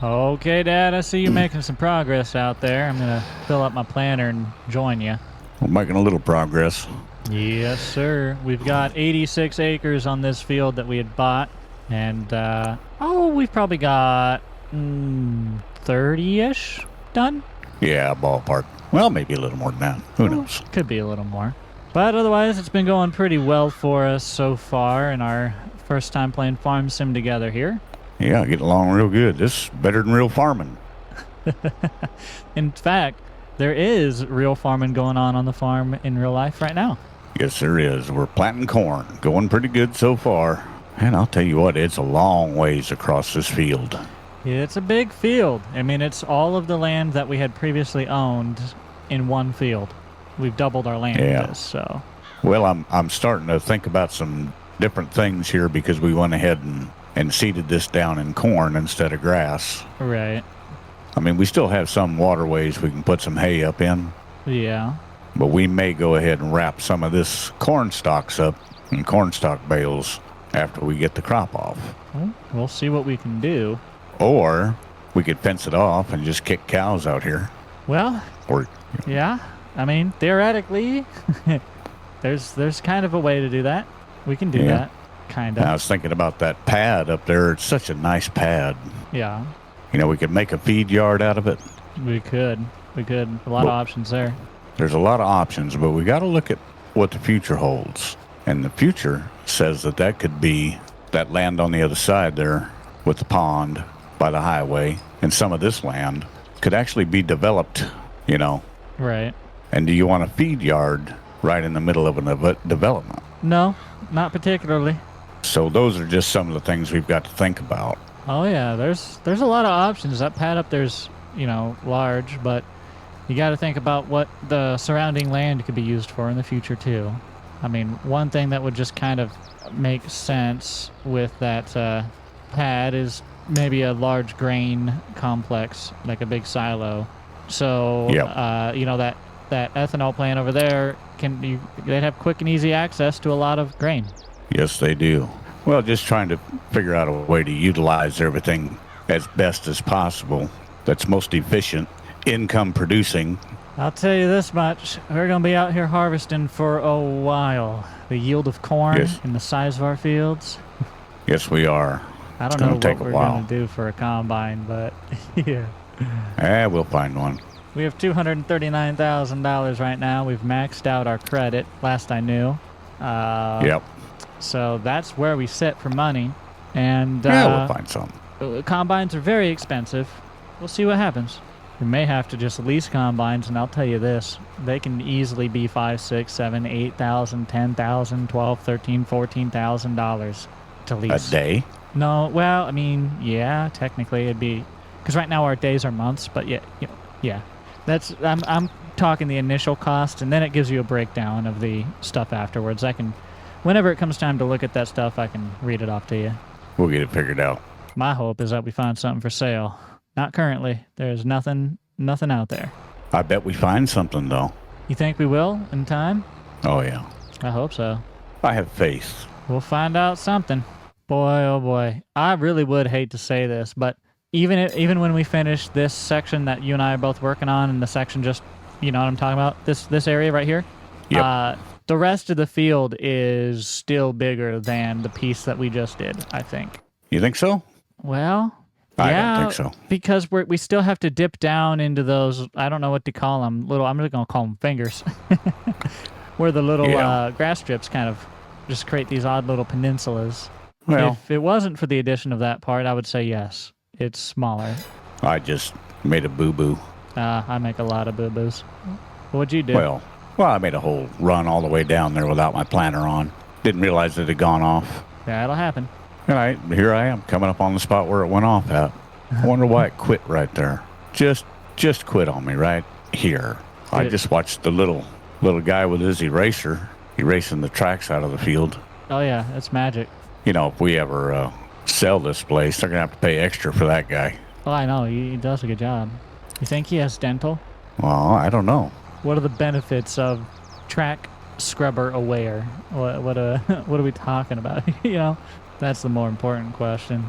Okay, Dad, I see you making some progress out there. I'm gonna fill up my planner and join you. We're making a little progress. Yes, sir. We've got 86 acres on this field that we had bought, and we've probably got 30-ish done. Yeah, ballpark. Well, maybe a little more than that. Who knows? Could be a little more. But otherwise, it's been going pretty well for us so far in our first time playing Farm Sim together here. Yeah, getting along real good. This is better than real farming. In fact, there is real farming going on the farm in real life right now. Yes, there is. We're planting corn. Going pretty good so far. And I'll tell you what, it's a long ways across this field. It's a big field. I mean, it's all of the land that we had previously owned in one field. We've doubled our land in this, so. Well, I'm starting to think about some different things here because we went ahead and seeded this down in corn instead of grass. Right. I mean, we still have some waterways we can put some hay up in. Yeah. But we may go ahead and wrap some of this corn stalks up in corn stalk bales after we get the crop off. Well, we'll see what we can do. Or we could fence it off and just kick cows out here. Well, or yeah. I mean, theoretically, there's kind of a way to do that. We can do that, kind of. I was thinking about that pad up there. It's such a nice pad. Yeah. You know, we could make a feed yard out of it. We could. A lot of options there. There's a lot of options, but we got to look at what the future holds. And the future says that could be that land on the other side there with the pond by the highway, and some of this land could actually be developed, you know. Right. And do you want a feed yard right in the middle of a development? No, not particularly. So those are just some of the things we've got to think about. Oh yeah, there's a lot of options. That pad up there's, large, but you got to think about what the surrounding land could be used for in the future too. I mean, one thing that would just kind of make sense with that pad is maybe a large grain complex, like a big silo. So, that ethanol plant over there, they'd have quick and easy access to a lot of grain. Yes, they do. Well, just trying to figure out a way to utilize everything as best as possible that's most efficient, income producing. I'll tell you this much. We're going to be out here harvesting for a while. The yield of corn and the size of our fields. Yes, we are. I don't know what we're going to do for a combine, but yeah. We'll find one. We have $239,000 right now. We've maxed out our credit, last I knew. Yep. So that's where we sit for money. And we'll find some. Combines are very expensive. We'll see what happens. We may have to just lease combines, and I'll tell you this. They can easily be $5,000, $6,000, $7,000, $8,000, $10,000, $12,000, $13,000, $14,000 to lease. A day? No, well, I mean, yeah, technically it'd be... Because right now our days are months, but yeah. That's I'm talking the initial cost, and then it gives you a breakdown of the stuff afterwards. Whenever it comes time to look at that stuff, I can read it off to you. We'll get it figured out. My hope is that we find something for sale. Not currently. There's nothing out there. I bet we find something, though. You think we will in time? Oh, yeah. I hope so. I have faith. We'll find out something. Boy, oh boy. I really would hate to say this, but even when we finish this section that you and I are both working on, and the section just, you know what I'm talking about? This area right here? Yep. The rest of the field is still bigger than the piece that we just did, I think. You think so? Well, I don't think so. Because we still have to dip down into those, I don't know what to call them, I'm just going to call them fingers, where the little grass strips kind of just create these odd little peninsulas. Well, if it wasn't for the addition of that part, I would say yes. It's smaller. I just made a boo-boo. I make a lot of boo-boos. What'd you do? Well, I made a whole run all the way down there without my planner on. Didn't realize it had gone off. That'll happen. All right, here I am, coming up on the spot where it went off at. I wonder why it quit right there. Just quit on me right here. I just watched the little guy with his eraser erasing the tracks out of the field. Oh, yeah, that's magic. You know, if we ever sell this place, they're going to have to pay extra for that guy. Oh, I know. He does a good job. You think he has dental? Well, I don't know. What are the benefits of track scrubber aware? What are we talking about? That's the more important question.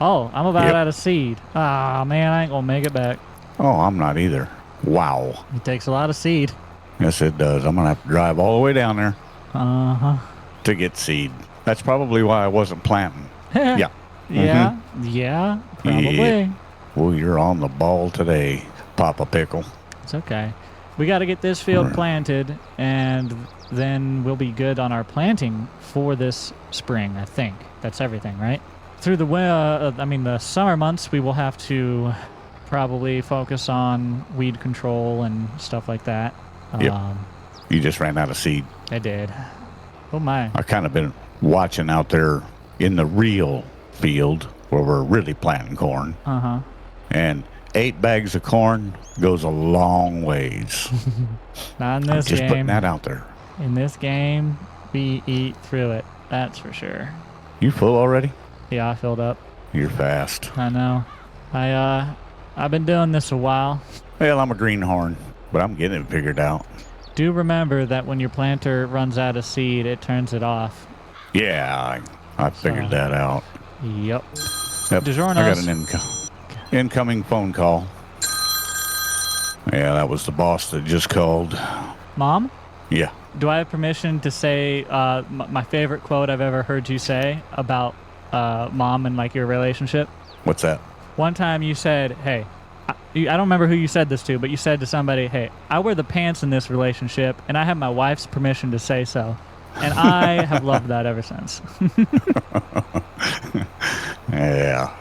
Oh, I'm about Yep. out of seed. Ah, man, I ain't gonna make it back. Oh, I'm not either. Wow. It takes a lot of seed. Yes, it does. I'm going to have to drive all the way down there Uh-huh. to get seed. That's probably why I wasn't planting. Yeah. Yeah, yeah, probably. Yeah. Well, you're on the ball today, Papa Pickle. It's okay. We got to get this field Right. planted, and then we'll be good on our planting for this spring, I think. That's everything, right? Through the summer months, we will have to probably focus on weed control and stuff like that. Yep. You just ran out of seed. I did. Oh, my. I kind of been watching out there in the real field where we're really planting corn. Uh-huh. And 8 bags of corn goes a long ways. Not in I'm this just putting game. that out there. In this game, we eat through it. That's for sure. You full already? Yeah, I filled up. You're fast. I know. I've been doing this a while. Well, I'm a greenhorn, but I'm getting it figured out. Do remember that when your planter runs out of seed, it turns it off. Yeah, I figured that out. Yep. Yep. DiGiorno's. I got an incoming phone call. Yeah, that was the boss that just called. Mom, Yeah. do I have permission to say my favorite quote I've ever heard you say about mom and like your relationship? What's that? One time you said, hey, I don't remember who you said this to, but you said to somebody, hey, I wear the pants in this relationship, and I have my wife's permission to say so. And I have loved that ever since. Yeah.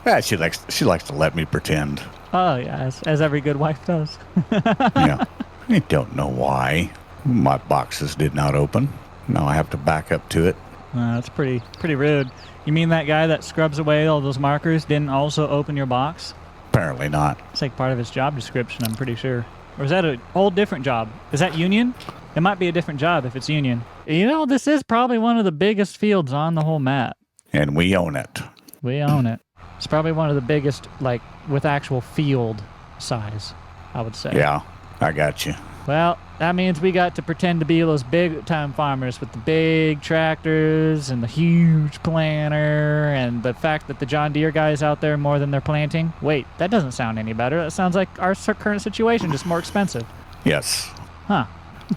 Yeah, she likes to let me pretend. Oh, yeah, as every good wife does. Yeah. I don't know why. My boxes did not open. Now I have to back up to it. That's pretty rude. You mean that guy that scrubs away all those markers didn't also open your box? Apparently not. It's like part of his job description, I'm pretty sure. Or is that a whole different job? Is that union? It might be a different job if it's union. You know, this is probably one of the biggest fields on the whole map. And we own it. We own it. It's probably one of the biggest, like, with actual field size, I would say. Yeah, I got you. Well, that means we got to pretend to be those big-time farmers with the big tractors and the huge planter and the fact that the John Deere guys out there more than they're planting. Wait, that doesn't sound any better. That sounds like our current situation, just more expensive. Yes. Huh.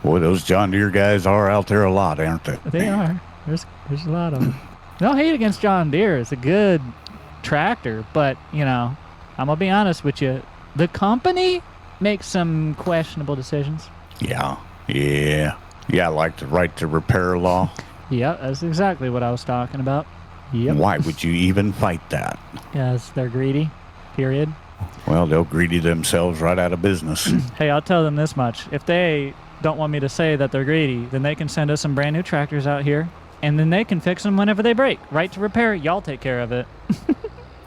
Boy, those John Deere guys are out there a lot, aren't they? They are. There's a lot of them. No hate against John Deere. It's a good tractor, but, you know, I'm going to be honest with you. The company makes some questionable decisions. Yeah. Yeah, like the right to repair law. Yeah, that's exactly what I was talking about. Yep. Why would you even fight that? Yes, they're greedy. Period. Well, they'll greedy themselves right out of business. Hey, I'll tell them this much. If they don't want me to say that they're greedy, then they can send us some brand new tractors out here, and then they can fix them whenever they break. Right to repair, y'all take care of it.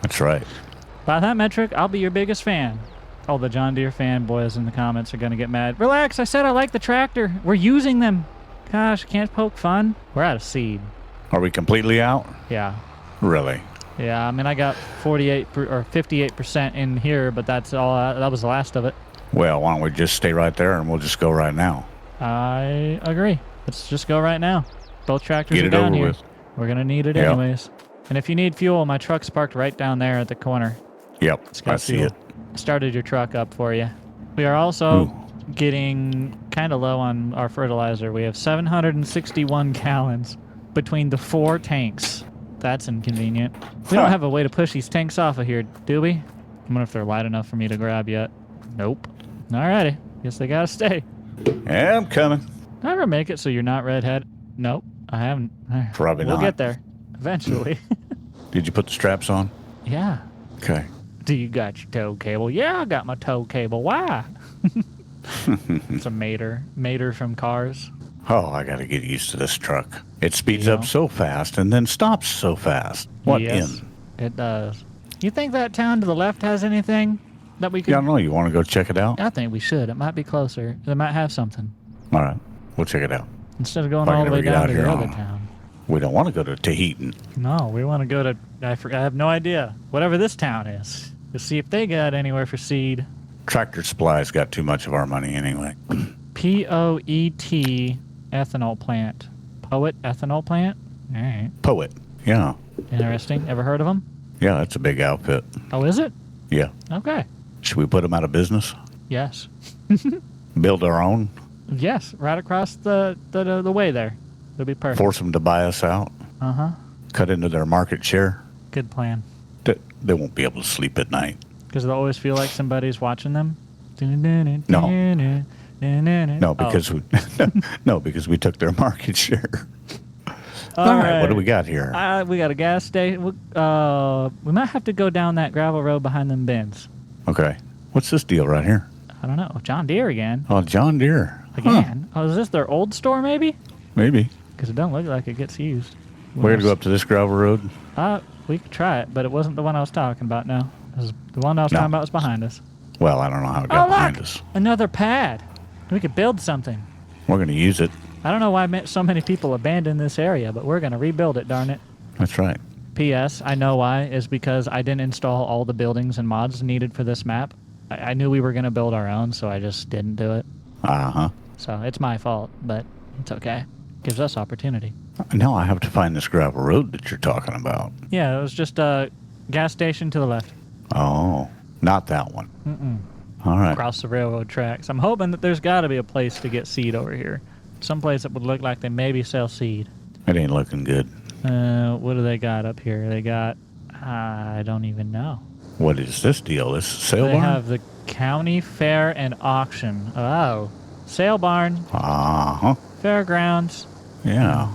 That's right. By that metric, I'll be your biggest fan. All the John Deere fanboys in the comments are going to get mad. Relax, I said I like the tractor. We're using them. Gosh, can't poke fun. We're out of seed. Are we completely out? Yeah. Really? Yeah, I mean, I got 58% in here, but that's all. That was the last of it. Well, why don't we just stay right there and we'll just go right now? I agree. Let's just go right now. Both tractors Get are it down over here. with. We're going to need it Yep. anyways. And if you need fuel, my truck's parked right down there at the corner. Yep, It's got I see fuel. it. Started your truck up for you. We are also Ooh. getting kind of low on our fertilizer. We have 761 gallons between the 4 tanks. That's inconvenient. We don't have a way to push these tanks off of here, do we? I wonder if they're light enough for me to grab yet. Nope. Alrighty. Guess they gotta stay. Yeah, I'm coming. Did I ever make it so you're not redhead? Nope, I haven't. Probably We'll not. get there. Eventually. Did you put the straps on? Yeah. Okay. Do you got your tow cable? Yeah, I got my tow cable. Why? It's a mater from Cars. Oh, I got to get used to this truck. It speeds Yeah. up so fast and then stops so fast. What Yes, in? it does. You think that town to the left has anything that we could... Yeah, I don't know. You want to go check it out? I think we should. It might be closer. They might have something. All right. We'll check it out. Instead of going Probably all the way never get down out to here the other on- town. We don't want to go to Tahiti. No, we want to go to... I have no idea. Whatever this town is. To see if they got anywhere for seed. Tractor Supply's got too much of our money anyway. Poet ethanol plant. Poet ethanol plant? All right. Poet. Yeah. Interesting. Ever heard of them? Yeah, that's a big outfit. Oh, is it? Yeah. Okay. Should we put them out of business? Yes. Build our own? Yes, right across the way there. It'll be perfect. Force them to buy us out? Uh-huh. Cut into their market share? Good plan. They won't be able to sleep at night. Because they'll always feel like somebody's watching them? No. No, because because we took their market share. All right, what do we got here? We got a gas station. We might have to go down that gravel road behind them bins. Okay. What's this deal right here? I don't know. John Deere again. Oh, John Deere. Again? Huh. Oh, is this their old store maybe? Maybe. Because it don't look like it gets used. We're going to go up to this gravel road? We could try it, but it wasn't the one I was talking about now. The one I was talking about was behind us. Well, I don't know how it got behind us. Another pad. We could build something. We're going to use it. I don't know why so many people abandoned this area, but we're going to rebuild it, darn it. That's right. P.S. I know why, is because I didn't install all the buildings and mods needed for this map. I knew we were going to build our own, so I just didn't do it. Uh-huh. So it's my fault, but it's okay. Gives us opportunity. Now I have to find this gravel road that you're talking about. Yeah, it was just a gas station to the left. Oh, not that one. All right. Across the railroad tracks. I'm hoping that there's got to be a place to get seed over here. Someplace that would look like they maybe sell seed. It ain't looking good. What do they got up here? They got... I don't even know. What is this deal? This sale They barn? have the county fair and auction. Oh. Sale barn. Uh-huh. Fairgrounds. Yeah.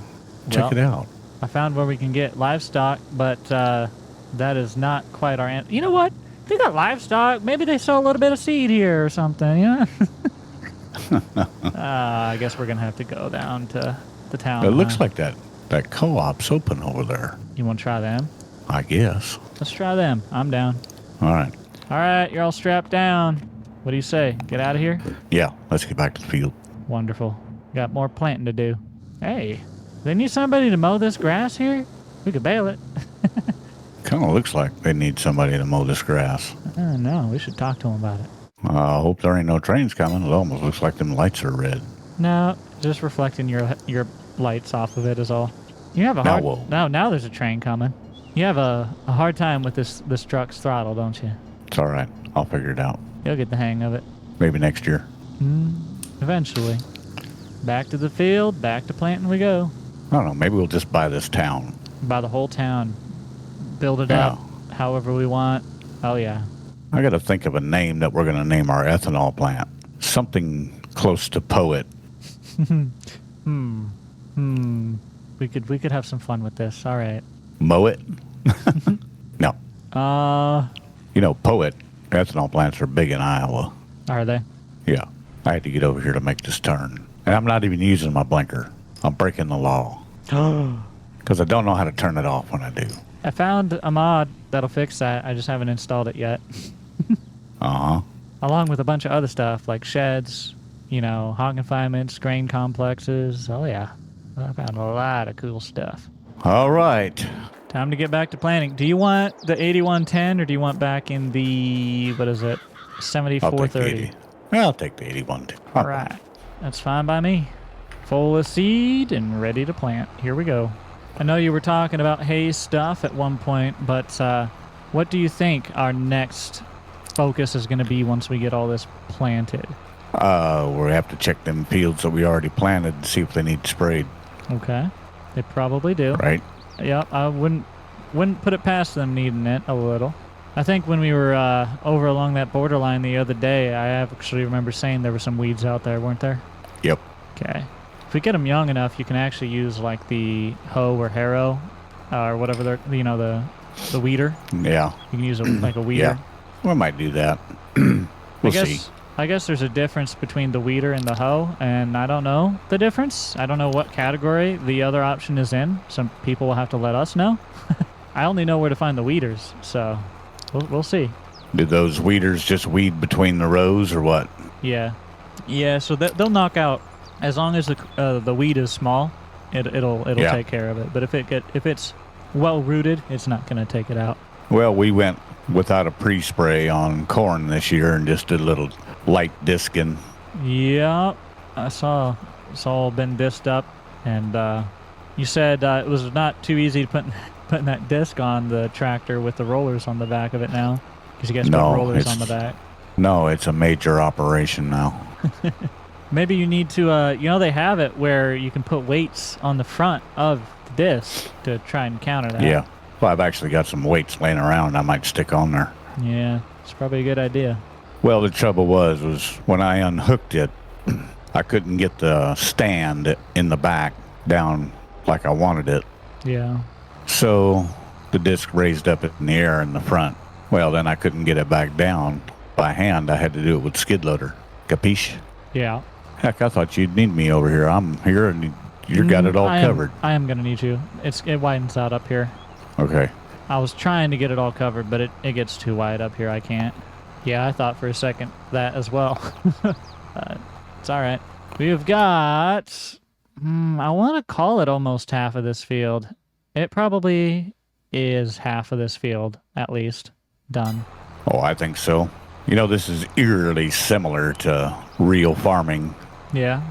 Check it out. I found where we can get livestock, but that is not quite our answer. You know what? They got livestock. Maybe they sell a little bit of seed here or something, you know? I guess we're going to have to go down to the town. It looks like that co-op's open over there. You want to try them? I guess. Let's try them. I'm down. All right. All right, you're all strapped down. What do you say? Get out of here? Yeah, let's get back to the field. Wonderful. Got more planting to do. Hey, they need somebody to mow this grass here? We could bale it. Kind of looks like they need somebody to mow this grass. No, we should talk to them about it. I hope there ain't no trains coming. It almost looks like them lights are red. No, just reflecting your lights off of it is all. You have a hard... Now there's a train coming. You have a hard time with this truck's throttle, don't you? It's all right. I'll figure it out. You'll get the hang of it. Maybe next year. Eventually. Back to the field, back to planting we go. I don't know. Maybe we'll just buy this town. Buy the whole town. Build it up however we want. Oh, yeah. I got to think of a name that we're going to name our ethanol plant. Something close to poet. We could have some fun with this. All right. Mow it? No. You know, poet ethanol plants are big in Iowa. Are they? Yeah. I had to get over here to make this turn. And I'm not even using my blinker. I'm breaking the law. Because I don't know how to turn it off when I do. I found a mod that'll fix that. I just haven't installed it yet. Uh-huh. Along with a bunch of other stuff like sheds, hog confinements, grain complexes. Oh, yeah. I found a lot of cool stuff. All right. Time to get back to planning. Do you want the 8110 or do you want back in the, 7430? I'll take the 8110. All right. That's fine by me. Full of seed and ready to plant. Here we go. I know you were talking about hay stuff at one point, but what do you think our next focus is going to be once we get all this planted? We have to check them fields that we already planted and see if they need sprayed. Okay. They probably do. Right. Yeah, I wouldn't put it past them needing it a little. I think when we were over along that borderline the other day, I actually remember saying there were some weeds out there, weren't there? Yep. Okay. If we get them young enough, you can actually use like the hoe or harrow or whatever they're, the weeder. Yeah. You can use like a weeder. Yeah. We might do that. We'll see. I guess there's a difference between the weeder and the hoe, and I don't know the difference. I don't know what category the other option is in. Some people will have to let us know. I only know where to find the weeders, so we'll see. Do those weeders just weed between the rows or what? Yeah. Yeah, so they'll knock out, as long as the weed is small, it'll take care of it. But if it's well rooted, it's not going to take it out. Well, we went without a pre-spray on corn this year and just did a little light disking. Yeah, I saw it's all been disced up, and you said it was not too easy to putting that disc on the tractor with the rollers on the back of it now. Because you guys No, put rollers it's- on the back. No, it's a major operation now. Maybe you need to, you know, they have it where you can put weights on the front of the disc to try and counter that. Yeah. Well, I've actually got some weights laying around I might stick on there. Yeah, it's probably a good idea. Well, the trouble was when I unhooked it, I couldn't get the stand in the back down like I wanted it. Yeah. So the disc raised up in the air in the front. Well, then I couldn't get it back down by hand. I had to do it with skid loader. Capiche? Yeah. Heck, I thought you'd need me over here. I'm here and you got it all covered. I am going to need you. It widens out up here. Okay. I was trying to get it all covered, but it gets too wide up here. I can't. Yeah, I thought for a second that as well. It's all right. We've got... I want to call it almost half of this field. It probably is half of this field, at least, done. Oh, I think so. You know, this is eerily similar to real farming. Yeah?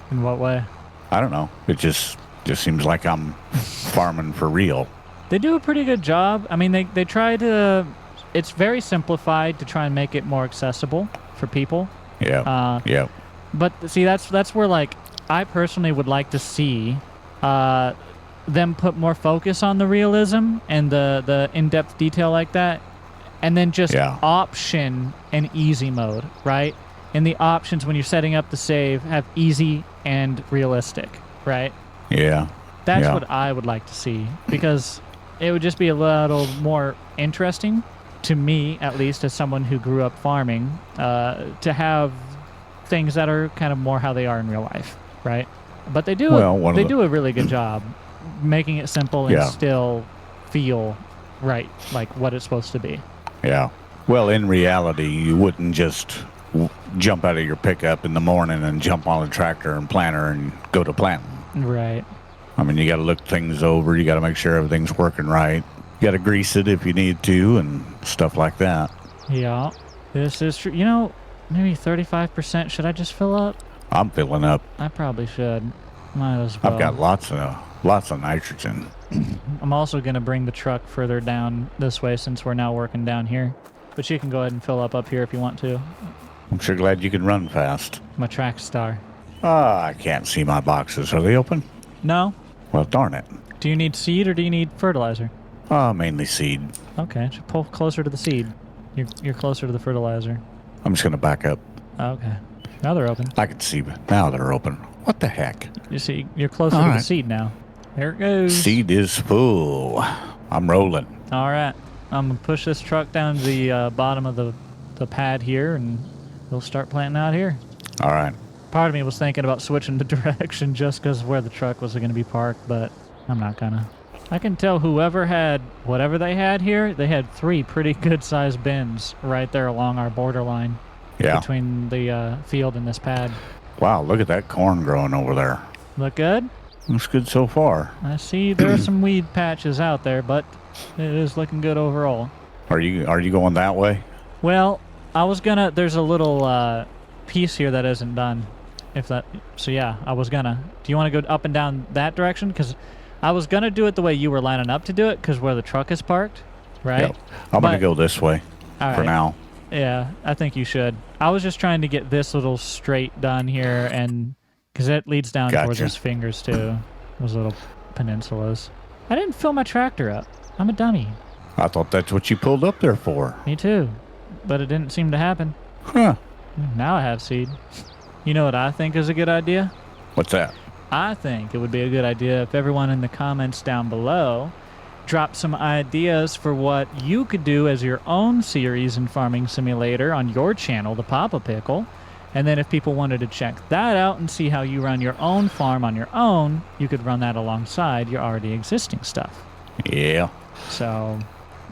In what way? I don't know. It just seems like I'm farming for real. They do a pretty good job. I mean, they try to... It's very simplified to try and make it more accessible for people. Yeah. Yeah. But see, that's where, like, I personally would like to see them put more focus on the realism and the in-depth detail like that, and then just option an easy mode, right? And the options when you're setting up the save have easy and realistic, right? Yeah. That's what I would like to see, because it would just be a little more interesting to me, at least as someone who grew up farming, to have things that are kind of more how they are in real life, right? But they do do a really good job making it simple and still feel right, like what it's supposed to be. Yeah. Well, in reality, you wouldn't just jump out of your pickup in the morning and jump on a tractor and planter and go to planting. Right. I mean, you got to look things over. You got to make sure everything's working right. You got to grease it if you need to and stuff like that. Yeah. This is true. You know, maybe 35%. Should I just fill up? I'm filling up. I probably should. Might as well. I've got lots of nitrogen. I'm also going to bring the truck further down this way since we're now working down here. But you can go ahead and fill up here if you want to. I'm sure glad you can run fast. I'm a track star. I can't see my boxes. Are they open? No. Well, darn it. Do you need seed or do you need fertilizer? Mainly seed. Okay, just pull closer to the seed. You're closer to the fertilizer. I'm just going to back up. Okay. Now they're open. I can see, but now they're open. What the heck? You see, you're closer to the seed now. There it goes. Seed is full. I'm rolling. All right. I'm going to push this truck down to the bottom of the pad here, and we'll start planting out here. All right. Part of me was thinking about switching the direction just because where the truck was going to be parked, but I'm not going to. I can tell whoever had whatever they had here, they had 3 pretty good-sized bins right there along our borderline between the field and this pad. Wow, look at that corn growing over there. Look good? Looks good so far. I see there are some weed patches out there, but it is looking good overall. Are you going that way? Well, I was gonna. There's a little piece here that isn't done. So yeah, I was gonna. Do you want to go up and down that direction? Because I was gonna do it the way you were lining up to do it, because where the truck is parked, right? Yep. I'm gonna go this way for now. Yeah, I think you should. I was just trying to get this little straight done here, and because it leads down towards his fingers too, those little peninsulas. I didn't fill my tractor up. I'm a dummy. I thought that's what you pulled up there for. Me too, but it didn't seem to happen. Huh. Now I have seed. You know what I think is a good idea? What's that? I think it would be a good idea if everyone in the comments down below drop some ideas for what you could do as your own series in Farming Simulator on your channel, TheFormalPickle. And then if people wanted to check that out and see how you run your own farm on your own, you could run that alongside your already existing stuff. Yeah. So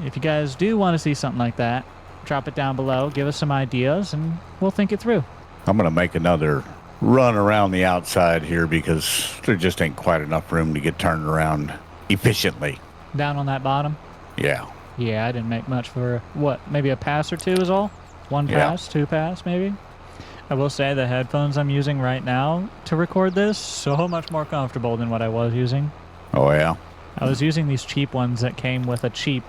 if you guys do want to see something like that, drop it down below, give us some ideas, and we'll think it through. I'm going to make another run around the outside here because there just ain't quite enough room to get turned around efficiently. Down on that bottom? Yeah. Yeah, I didn't make much for, what, maybe a pass or two is all? One pass, 2 pass, maybe? I will say the headphones I'm using right now to record this, so much more comfortable than what I was using. Oh, yeah? I was using these cheap ones that came with a cheap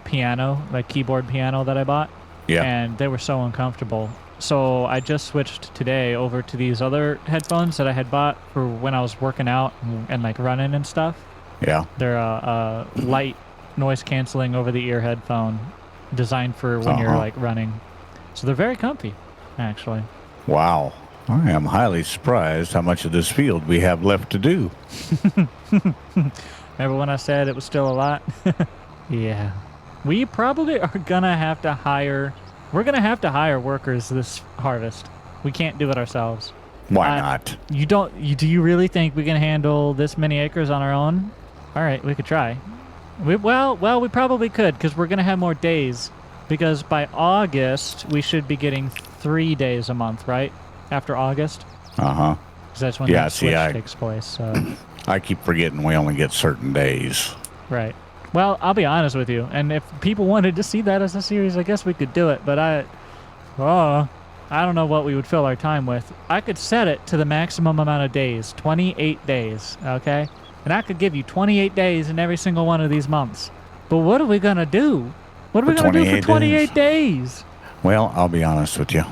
piano, like keyboard piano that I bought. Yeah. And they were so uncomfortable. So I just switched today over to these other headphones that I had bought for when I was working out and like running and stuff. Yeah. They're a light noise canceling over the ear headphone designed for when you're like running. So they're very comfy, actually. Wow. I am highly surprised how much of this field we have left to do. Remember when I said it was still a lot? Yeah. We probably are gonna have to hire... We're gonna have to hire workers this harvest. We can't do it ourselves. Why not? Do you really think we can handle this many acres on our own? All right, we could try. We probably could, because we're gonna have more days. Because by August, we should be getting 3 days a month, right? After August? Uh-huh. Because that's when that switch takes place. So. I keep forgetting we only get certain days. Right. Well, I'll be honest with you. And if people wanted to see that as a series, I guess we could do it. But I don't know what we would fill our time with. I could set it to the maximum amount of days, 28 days, okay? And I could give you 28 days in every single one of these months. But what are we going to do? What are we going to do for 28 days? Well, I'll be honest with you.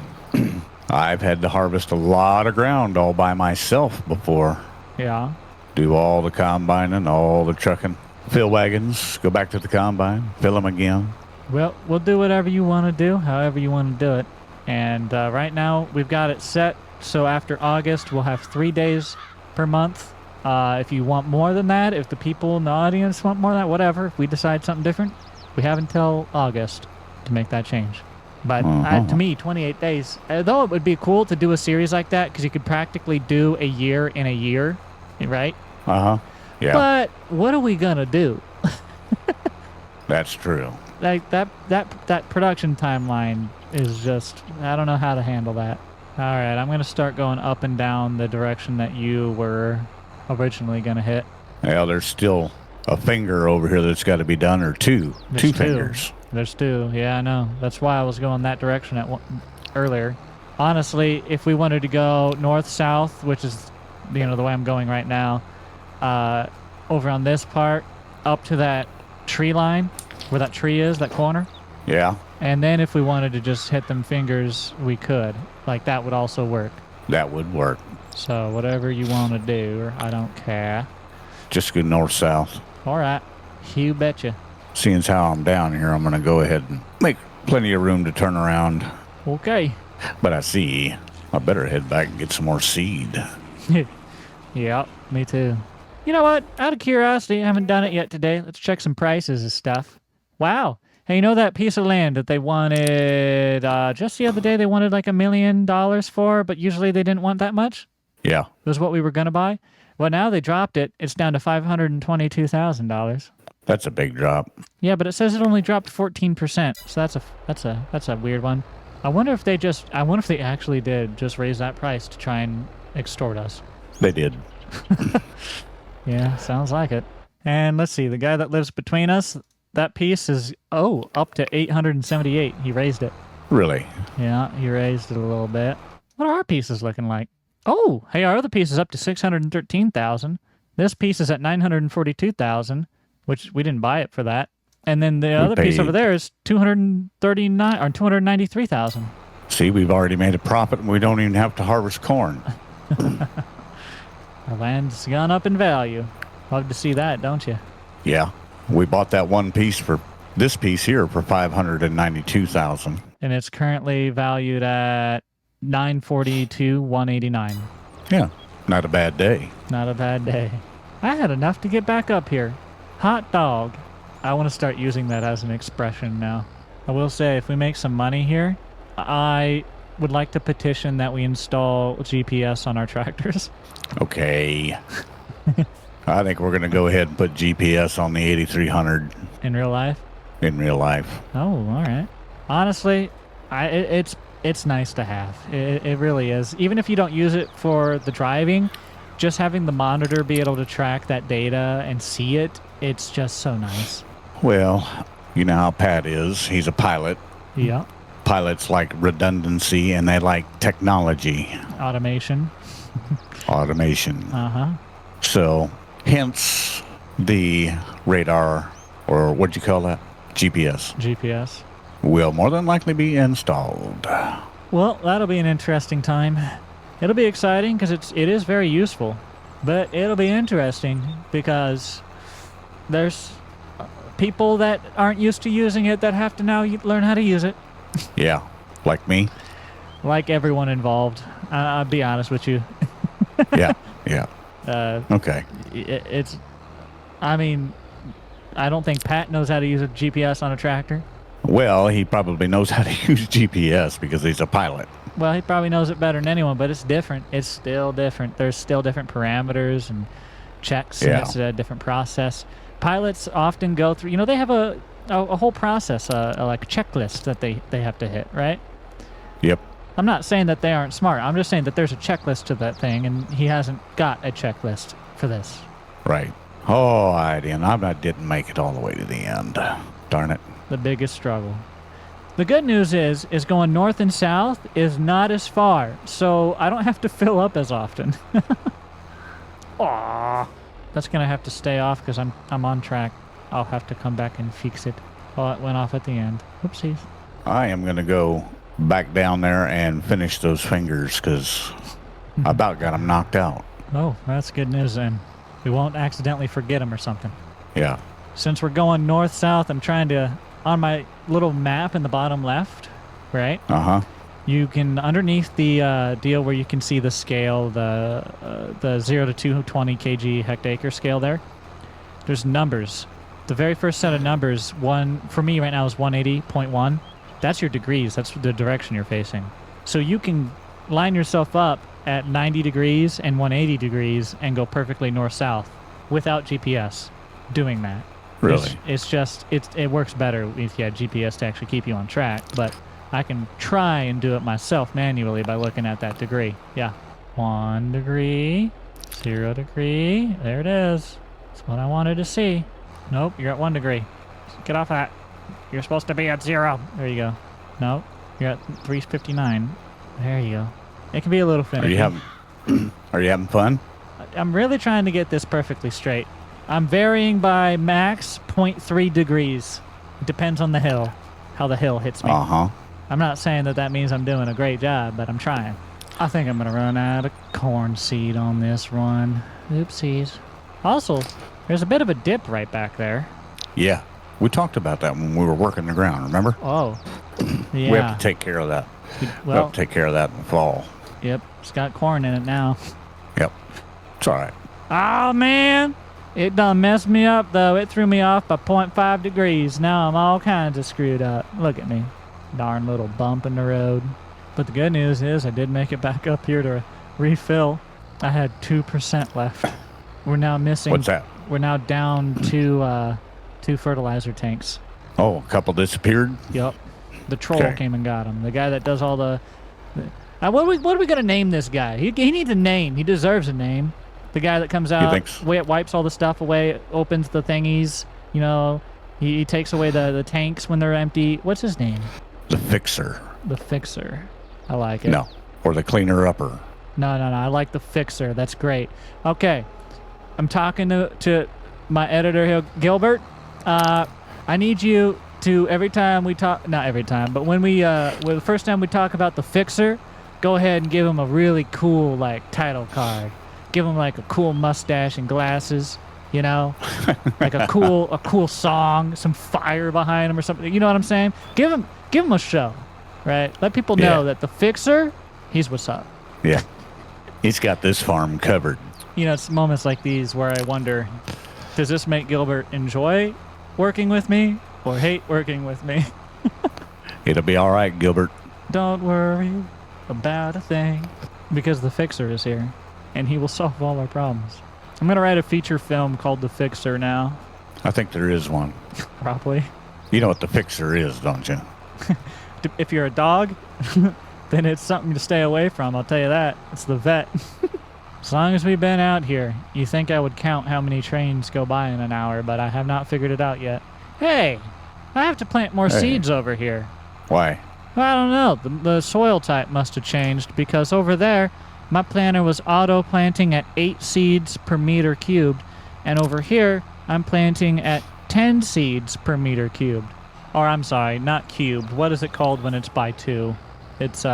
I've had to harvest a lot of ground all by myself before. Yeah. Do all the combining, all the trucking. Fill wagons, go back to the combine, fill them again. Well, we'll do whatever you want to do, however you want to do it. And right now, we've got it set. So after August, we'll have 3 days per month. If you want more than that, if the people in the audience want more than that, whatever. If we decide something different, we have until August to make that change. But to me, 28 days, though it would be cool to do a series like that because you could practically do a year in a year, right? Uh-huh. Yeah. But what are we going to do? That's true. Like that production timeline is just, I don't know how to handle that. All right, I'm going to start going up and down the direction that you were originally going to hit. Well, there's still a finger over here that's got to be done, or two fingers. There's two. Yeah, I know. That's why I was going that direction earlier. Honestly, if we wanted to go north-south, which is, the way I'm going right now, over on this part, up to that tree line, where that tree is, that corner. Yeah. And then if we wanted to just hit them fingers, we could. Like, that would also work. That would work. So, whatever you want to do, I don't care. Just go north-south. All right. You betcha. Seeing as how I'm down here, I'm going to go ahead and make plenty of room to turn around. Okay. But I better head back and get some more seed. Yep, me too. You know what? Out of curiosity, I haven't done it yet today. Let's check some prices and stuff. Wow. Hey, that piece of land that they wanted, just the other day they wanted like $1 million for, but usually they didn't want that much? Yeah. It was what we were going to buy? Well, now they dropped it. It's down to $522,000. That's a big drop. Yeah, but it says it only dropped 14%. So that's a weird one. I wonder if they actually did just raise that price to try and extort us. They did. Yeah, sounds like it. And let's see, the guy that lives between us, that piece is up to 878. He raised it. Really? Yeah, he raised it a little bit. What are our pieces looking like? Oh, hey, our other piece is up to 613,000. This piece is at 942,000, which we didn't buy it for that. And then the other piece over there is 293,000. See, we've already made a profit and we don't even have to harvest corn. Our land's gone up in value. Love to see that, don't you? Yeah. We bought that this piece here for $592,000. And it's currently valued at $942,189. Yeah. Not a bad day. Not a bad day. I had enough to get back up here. Hot dog. I want to start using that as an expression now. I will say, if we make some money here, I would like to petition that we install GPS on our tractors. Okay. I think we're going to go ahead and put GPS on the 8300. In real life? In real life. Oh, all right. Honestly, it's nice to have. It really is. Even if you don't use it for the driving, just having the monitor be able to track that data and see it, it's just so nice. Well, you know how Pat is. He's a pilot. Yeah. Pilots like redundancy and they like technology. Automation. Automation. Uh-huh. So, hence the radar, or what'd you call that? GPS, GPS. will more than likely be installed. Well, that'll be an interesting time. It'll be exciting because it is very useful, but it'll be interesting because there's people that aren't used to using it that have to now learn how to use it. Yeah, like me. Like everyone involved. I'll be honest with you. Yeah. Okay. It's. I mean, I don't think Pat knows how to use a GPS on a tractor. Well, he probably knows how to use GPS because he's a pilot. Well, he probably knows it better than anyone, but it's different. It's still different. There's still different parameters and checks, and it's a different process. Pilots often go through, they have a whole process, like a checklist that they have to hit, right? Yep. I'm not saying that they aren't smart. I'm just saying that there's a checklist to that thing, and he hasn't got a checklist for this. Right. Oh, I didn't make it all the way to the end. Darn it. The biggest struggle. The good news is going north and south is not as far, so I don't have to fill up as often. Aww. That's gonna have to stay off because I'm on track. I'll have to come back and fix it. Oh, it went off at the end. Oopsies. I am going to go back down there and finish those fingers because I about got them knocked out. Oh, that's good news then. We won't accidentally forget them or something. Yeah. Since we're going north-south, I'm trying to, on my little map in the bottom left, right? Uh-huh. You can, underneath the deal where you can see the scale, the 0 to 220 kg hectacre scale there, there's numbers. The very first set of numbers, one for me right now is 180.1. That's your degrees. That's the direction you're facing. So you can line yourself up at 90 degrees and 180 degrees and go perfectly north-south without GPS doing that. Really? It works better if you had GPS to actually keep you on track, but I can try and do it myself manually by looking at that degree. Yeah. 1 degree, 0 degree. There it is. That's what I wanted to see. Nope, you're at 1 degree. Get off that. You're supposed to be at 0. There you go. Nope, you're at 359. There you go. It can be a little finicky. Are you having fun? I'm really trying to get this perfectly straight. I'm varying by max 0.3 degrees. It depends on the hill, how the hill hits me. Uh-huh. I'm not saying that means I'm doing a great job, but I'm trying. I think I'm going to run out of corn seed on this run. Oopsies. Also, there's a bit of a dip right back there. Yeah. We talked about that when we were working the ground, remember? Oh, yeah. We have to take care of that. We have to take care of that in the fall. Yep, it's got corn in it now. Yep. It's all right. Oh, man. It done messed me up, though. It threw me off by 0.5 degrees. Now I'm all kinds of screwed up. Look at me. Darn little bump in the road. But the good news is I did make it back up here to refill. I had 2% left. We're now missing... What's that? We're now down to 2 fertilizer tanks. Oh, a couple disappeared? Yep. The troll came and got him. The guy that does all the... what are we going to name this guy? He needs a name. He deserves a name. The guy that comes out, wipes all the stuff away, opens the thingies. He takes away the tanks when they're empty. What's his name? The fixer. The fixer. I like it. No. Or the cleaner upper. No. I like the fixer. That's great. Okay. I'm talking to my editor here, Gilbert. I need you to, every time we talk, not every time, but when the first time we talk about the fixer, go ahead and give him a really cool, title card. Give him, a cool mustache and glasses, like a cool song, some fire behind him or something. You know what I'm saying? Give him a show, right? Let people know that the fixer, he's what's up. Yeah. He's got this farm covered. It's moments like these where I wonder, does this make Gilbert enjoy working with me or hate working with me? It'll be all right, Gilbert. Don't worry about a thing, because the fixer is here, and he will solve all our problems. I'm going to write a feature film called The Fixer now. I think there is one. Probably. You know what the fixer is, don't you? If you're a dog, then it's something to stay away from, I'll tell you that. It's the vet. As long as we've been out here, you think I would count how many trains go by in an hour, but I have not figured it out yet. Hey, I have to plant more seeds over here. Why? Well, I don't know. The soil type must have changed, because over there, my planter was auto-planting at 8 seeds per meter cubed, and over here, I'm planting at 10 seeds per meter cubed. Or I'm sorry, not cubed. What is it called when it's by 2? It's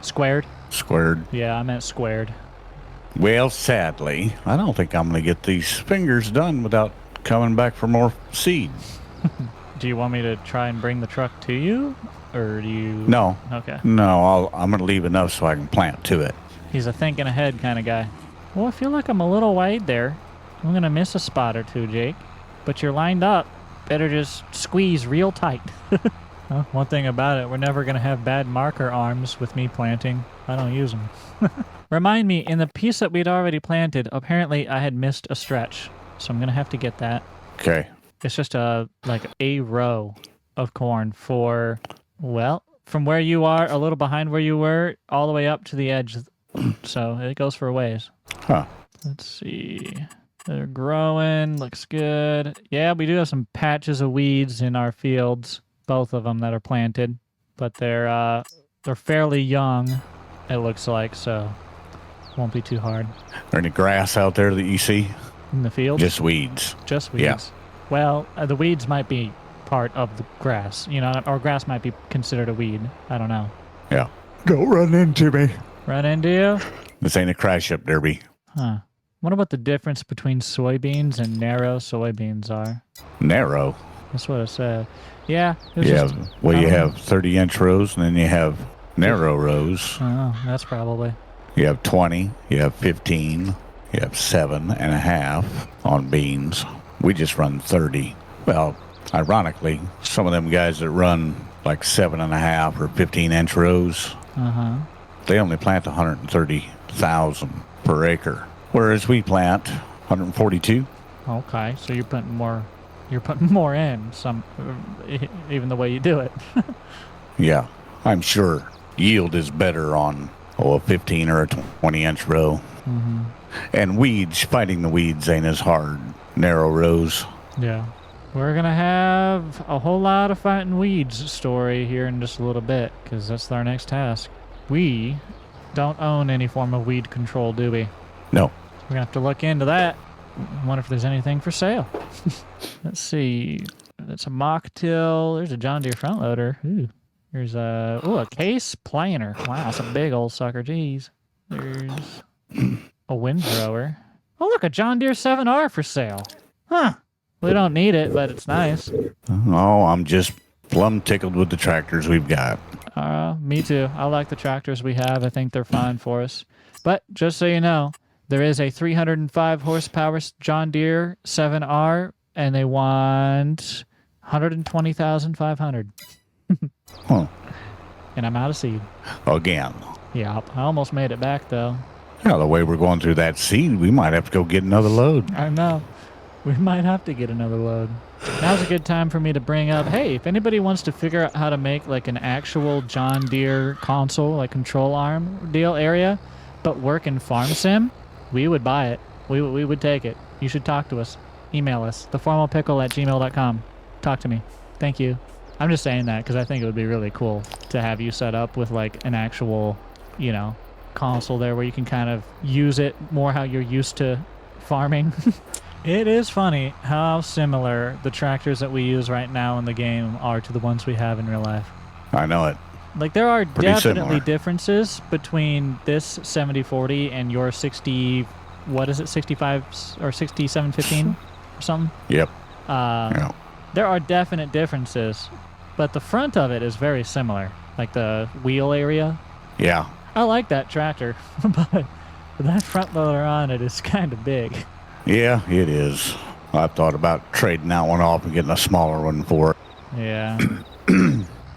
squared? Squared. Yeah, I meant squared. Well, sadly, I don't think I'm going to get these fingers done without coming back for more seed. Do you want me to try and bring the truck to you? Or do you... No. Okay. No, I'm going to leave enough so I can plant to it. He's a thinking ahead kind of guy. Well, I feel like I'm a little wide there. I'm going to miss a spot or two, Jake. But you're lined up. Better just squeeze real tight. Well, one thing about it, we're never going to have bad marker arms with me planting. I don't use them. Remind me, in the piece that we'd already planted, apparently I had missed a stretch. So I'm going to have to get that. Okay. It's just like a row of corn for, well, from where you are, a little behind where you were, all the way up to the edge. So it goes for a ways. Huh. Let's see. They're growing. Looks good. Yeah, we do have some patches of weeds in our fields. Both of them that are planted. But they're fairly young, it looks like, so won't be too hard. There any grass out there that you see? In the field? Just weeds. Just weeds. Yeah. Well, the weeds might be part of the grass, you know, or grass might be considered a weed. I don't know. Yeah. Go run into me. Run into you? This ain't a crash up derby. Huh. Wonder what the difference between soybeans and narrow soybeans are. Narrow. That's what it said. Yeah. Yeah. Well, you have 30-inch rows, and then you have narrow rows. Oh, that's probably. You have 20. You have 15. You have 7.5 on beans. We just run 30. Well, ironically, some of them guys that run like 7.5 or 15-inch rows, they only plant 130,000 per acre, whereas we plant 142. Okay, so you're putting more. You're putting more in some, even the way you do it. Yeah, I'm sure yield is better on a 15 or a 20-inch row. And weeds, fighting the weeds ain't as hard. Narrow rows. Yeah. We're going to have a whole lot of fighting weeds story here in just a little bit, because that's our next task. We don't own any form of weed control, do we? No. We're going to have to look into that. I wonder if there's anything for sale. Let's see. That's a mock till. There's a John Deere front loader. Ooh. There's a case planer. Wow, that's a big old sucker. Jeez. There's a windthrower. Oh, look, a John Deere 7R for sale. Huh. We don't need it, but it's nice. Oh, I'm just plumb tickled with the tractors we've got. Me too. I like the tractors we have. I think they're fine for us. But just so you know, there is a 305 horsepower John Deere 7R, and they want 120,500. Huh. And I'm out of seed. Again. Yeah, I almost made it back, though. Yeah, the way we're going through that seed, we might have to go get another load. I know. We might have to get another load. Now's a good time for me to bring up, hey, if anybody wants to figure out how to make like an actual John Deere console, like control arm deal area, but work in Farm Sim, we would buy it. We would take it. You should talk to us. Email us, TheFormalPickle@gmail.com. Talk to me. Thank you. I'm just saying that because I think it would be really cool to have you set up with like an actual, you know, console there where you can kind of use it more how you're used to farming. It is funny how similar the tractors that we use right now in the game are to the ones we have in real life. I know it. Like, there are Pretty definitely similar. differences between this 7040 and your 60, what is it, 65 or 6715 or something? Yep. Yeah. There are definite differences, but the front of it is very similar, like the wheel area. Yeah. I like that tractor, but that front loader on it is kind of big. Yeah, it is. I've thought about trading that one off and getting a smaller one for it. Yeah.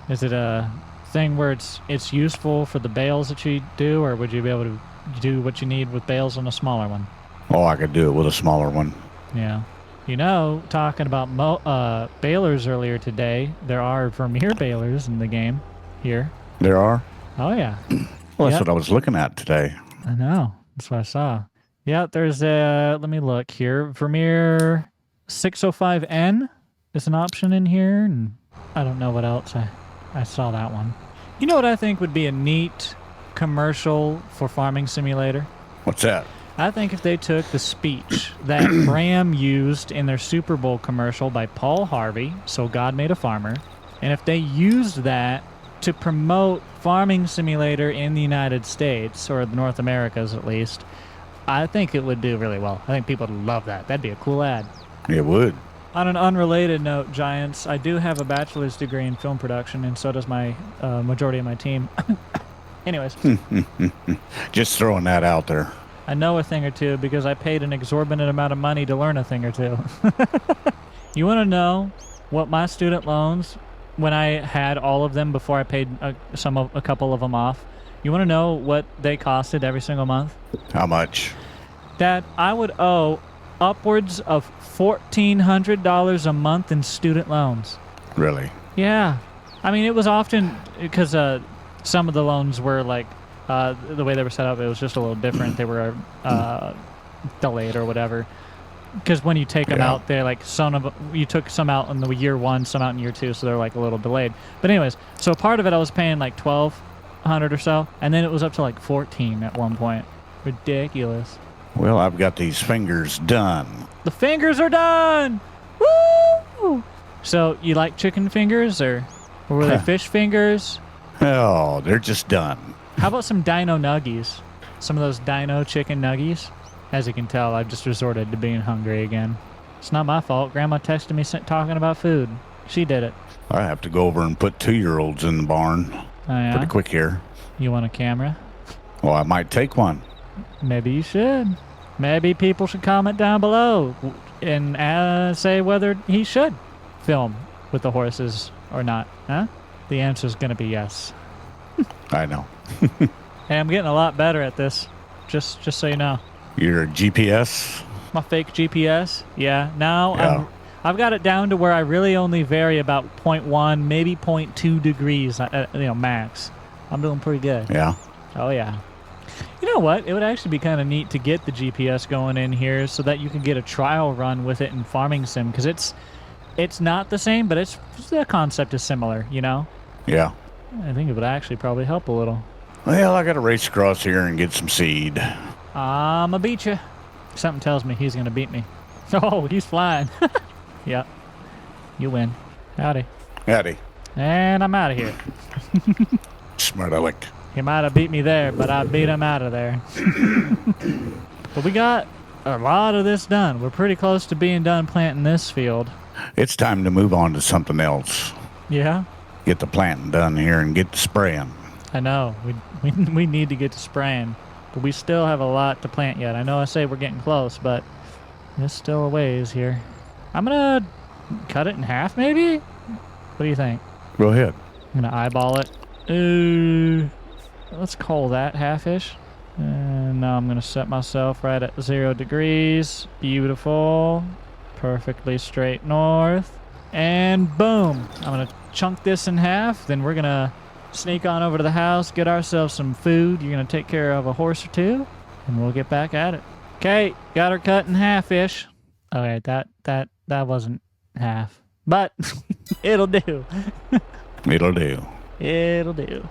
Is it a thing where it's useful for the bales that you do, or would you be able to do what you need with bales on a smaller one? Oh, I could do it with a smaller one. Yeah. You know, talking about balers earlier today, there are Vermeer balers in the game here. There are? Oh, yeah. Well, that's what I was looking at today. I know. That's what I saw. Yeah, there's a, let me look here. Vermeer 605N is an option in here, and I don't know what else. I saw that one. You know what I think would be a neat commercial for Farming Simulator? What's that? I think if they took the speech that Graham used in their Super Bowl commercial by Paul Harvey, So God Made a Farmer, and if they used that to promote Farming Simulator in the United States, or the North Americas at least, I think it would do really well. I think people would love that. That'd be a cool ad. It would. On an unrelated note, Giants, I do have a bachelor's degree in film production, and so does my majority of my team. Anyways. Just throwing that out there. I know a thing or two because I paid an exorbitant amount of money to learn a thing or two. You want to know what my student loans, when I had all of them before I paid a couple of them off, you want to know what they costed every single month? How much? Dad, I would owe upwards of $1,400 a month in student loans. Really? Yeah. I mean, it was often because some of the loans were like, the way they were set up, it was just a little different. They were delayed or whatever. Because when you take them out, they're like, you took some out in the year 1, some out in year 2, so they're like a little delayed. But anyways, so part of it I was paying like $1,200 or so, and then it was up to like 14 at one point. Ridiculous. Well, I've got these fingers done. The fingers are done! Woo! So, you like chicken fingers, or were they fish fingers? Oh, they're just done. How about some dino nuggies? Some of those dino chicken nuggies? As you can tell, I've just resorted to being hungry again. It's not my fault. Grandma texted me talking about food. She did it. I have to go over and put 2-year-olds in the barn. Oh, yeah? Pretty quick here. You want a camera? Well, I might take one. Maybe you should. Maybe people should comment down below and say whether he should film with the horses or not. Huh? The answer's going to be yes. I know. Hey, I'm getting a lot better at this. Just so you know. Your GPS? My fake GPS? Yeah. Now I've got it down to where I really only vary about 0.1, maybe 0.2 degrees, max. I'm doing pretty good. Yeah. Oh, yeah. You know what? It would actually be kind of neat to get the GPS going in here so that you can get a trial run with it in Farming Sim, because it's not the same, but the concept is similar, you know? Yeah. I think it would actually probably help a little. Well, I got to race across here and get some seed. I'ma beat you. Something tells me he's going to beat me. Oh, he's flying. Yep. You win. Howdy. Howdy. And I'm out of here. Smart aleck. He might have beat me there, but I beat him out of there. But we got a lot of this done. We're pretty close to being done planting this field. It's time to move on to something else. Yeah? Get the planting done here and get to spraying. I know. We need to get to spraying. But we still have a lot to plant yet. I know I say we're getting close, but there's still a ways here. I'm going to cut it in half, maybe? What do you think? Go ahead. I'm going to eyeball it. Ooh. Let's call that half-ish. And now I'm going to set myself right at 0 degrees. Beautiful. Perfectly straight north. And boom. I'm going to chunk this in half. Then we're going to sneak on over to the house, get ourselves some food. You're going to take care of a horse or two, and we'll get back at it. Okay, got her cut in half-ish. Okay, that wasn't half. But it'll do. It'll do. It'll do.